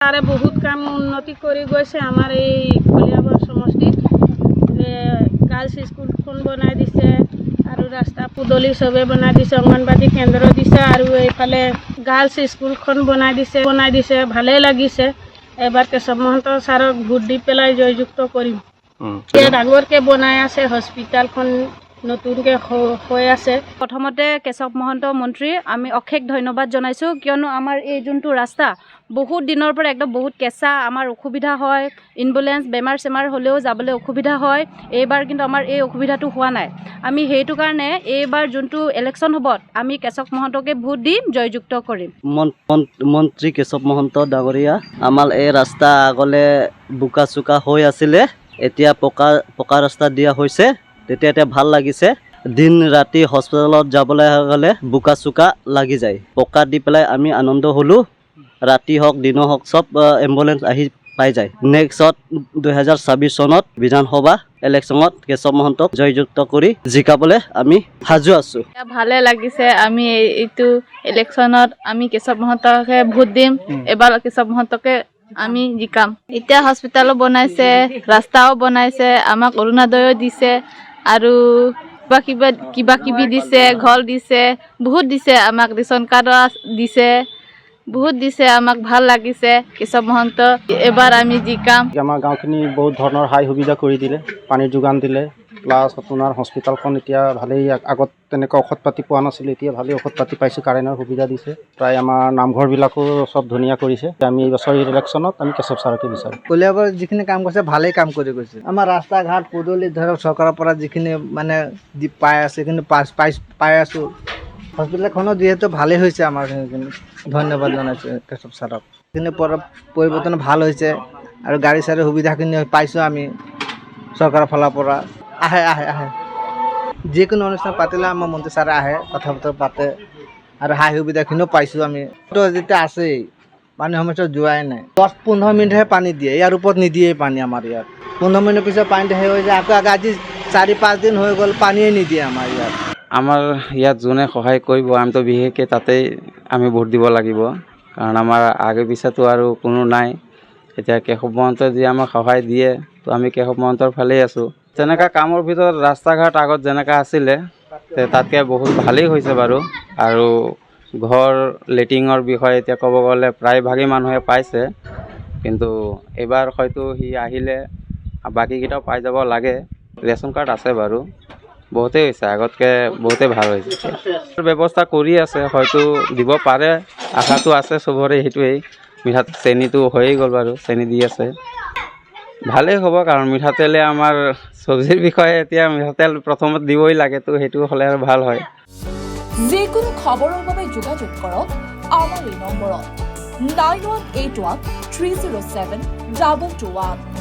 তাৰে বহুত কাম উন্নতি কৰি গৈছে আমাৰ এই কলিয়াবৰ সমষ্টিত গাৰ্লছ স্কুলখন বনাই দিছে আৰু ৰাস্তা পদূলি চবে বনাই দিছে অংগনবাদী কেন্দ্ৰ দিছে আৰু এইফালে গাৰ্লছ স্কুলখন বনাই দিছে ভালেই লাগিছে এবাৰ কেশৱ মহন্ত ছাৰক ভোট দি পেলাই জয়যুক্ত কৰিম এতিয়া ডাঙৰকৈ বনাই আছে হস্পিটেলখন নতুনকৈ হৈ আছে প্ৰথমতে কেশৱ মহন্ত মন্ত্ৰী আমি অশেষ ধন্যবাদ জনাইছোঁ কিয়নো আমাৰ এই যোনটো ৰাস্তা বহুত দিনৰ পৰা একদম বহুত কেঁচা আমাৰ অসুবিধা হয় এম্বুলেন্স বেমাৰ চেমাৰ হ'লেও যাবলৈ অসুবিধা হয় এইবাৰ কিন্তু আমাৰ এই অসুবিধাটো হোৱা নাই আমি সেইটো কাৰণে এইবাৰ যোনটো ইলেকশ্যন হ'ব আমি কেশৱ মহন্তকে ভোট দি জয়যুক্ত কৰিম মন্ত্ৰী কেশৱ মহন্ত ডাঙৰীয়া আমাৰ এই ৰাস্তা আগলে বোকা চোকা হৈ আছিলে এতিয়া পকা ৰাস্তা দিয়া হৈছে তেতিয়া ভাল লাগিছে দিন ৰাতি হস্পিটেলত যাবলৈ গ'লে বোকা চোকা লাগি যায় পকা দি পেলাই আমি আনন্দ হ'লোঁ ৰাতি হওক দিন হওক চব এম্বুলেন্স আহি পাই যায় নেক্সট 2026 চনত বিধানসভা ইলেকশ্যনত কেশৱ মহন্তক জয়যুক্ত কৰি জিকাবলৈ আমি সাজু আছোঁ ভালে লাগিছে আমি এইটো ইলেকশ্যনত আমি কেশৱ মহন্তকে ভোট দিম এবাৰ কেশৱ মহন্তকে আমি জিকাম এতিয়া হস্পিটেলো বনাইছে ৰাস্তাও বনাইছে আমাক অৰুণোদয়ো দিছে আৰু কিবা কিবি দিছে ঘৰ দিছে বহুত দিছে আমাক ৰেচন কাৰ্ড দিছে বহুত দিছে আমাক ভাল লাগিছে কেশৱ মহন্ত এবাৰ আমি জিকাম আমাৰ গাঁওখিনি বহুত ধৰণৰ হাই সুবিধা কৰি দিলে পানীৰ যোগান দিলে প্লাছ আপোনাৰ হস্পিটেলখন এতিয়া ভালেই আগত তেনেকৈ ঔষধ পাতি পোৱা নাছিলে এতিয়া ভালেই ঔষধ পাতি পাইছোঁ কাৰেণ্টৰ সুবিধা দিছে প্ৰায় আমাৰ নামঘৰবিলাকো চব ধুনীয়া কৰিছে আমি এই বছৰ ইলেকশ্যনত আমি কেশৱ ছাৰকে বিচাৰোঁ কলিয়াবৰ যিখিনি কাম কৰিছে ভালেই কাম কৰি গৈছে আমাৰ ৰাস্তা ঘাট পদূলি ধৰক চৰকাৰৰ পৰা যিখিনি মানে পাই আছে সেইখিনি পাই আছোঁ হস্পিটেলখনো যিহেতু ভালেই হৈছে আমাৰ সেইখিনি ধন্যবাদ জনাইছোঁ কেশৱ ছাৰক সেইখিনি পৰিৱৰ্তন ভাল হৈছে আৰু গাড়ী চাড়ী সুবিধাখিনি পাইছোঁ আমি চৰকাৰৰ ফালৰ পৰা আহে যিকোনো অনুষ্ঠান পাতিলে আমাৰ মন্ত্ৰী ছাৰে আহে কথা বতৰা পাতে আৰু হাই সুবিধাখিনিও পাইছোঁ আমি তো যেতিয়া আছেই পানী সমস্যা যোৱাই নাই 10-15 মিনিটহে পানী দিয়ে ইয়াৰ ওপৰত নিদিয়ে পানী আমাৰ ইয়াত 15 মিনিটৰ পিছত পানীটো সেই হৈ যায় আকৌ আজি 4-5 দিন হৈ গ'ল পানীয়ে নিদিয়ে আমাৰ ইয়াত আমাৰ ইয়াত যোনে সহায় কৰিব আমিতো বিশেষকৈ তাতেই আমি ভোট দিব লাগিব কাৰণ আমাৰ আগে পিছতো আৰু কোনো নাই এতিয়া কেশৱ মহন্তই যি আমাক সহায় দিয়ে তো আমি কেশৱ মহন্তৰ ফালেই আছোঁ তেনেকুৱা কামৰ ভিতৰত ৰাস্তা ঘাট আগত যেনেকুৱা আছিলে তাতকৈ বহুত ভালেই হৈছে বাৰু আৰু ঘৰ লেট্ৰিনৰ বিষয়ে এতিয়া ক'ব গ'লে প্ৰায়ভাগেই মানুহে পাইছে কিন্তু এইবাৰ হয়তো সি আহিলে বাকীকেইটাও পাই যাব লাগে ৰেচন কাৰ্ড আছে বাৰু বহুতেই হৈছে আগতকৈ বহুতেই ভাল হৈছে ব্যৱস্থা কৰি আছে হয়তো দিব পাৰে আশাটো আছে চবৰে সেইটোৱেই চেনিটো হৈয়ে গ'ল বাৰু চেনি দি আছে ভালেই হ'ব কাৰণ মিঠাতেলে আমাৰ চব্জিৰ বিষয়ে এতিয়া মিঠাতেল প্ৰথমত দিবই লাগে তো সেইটো হ'লে আৰু ভাল হয় যিকোনো খবৰৰ বাবে যোগাযোগ কৰক আমাৰ এই নম্বৰত 9181 307 2221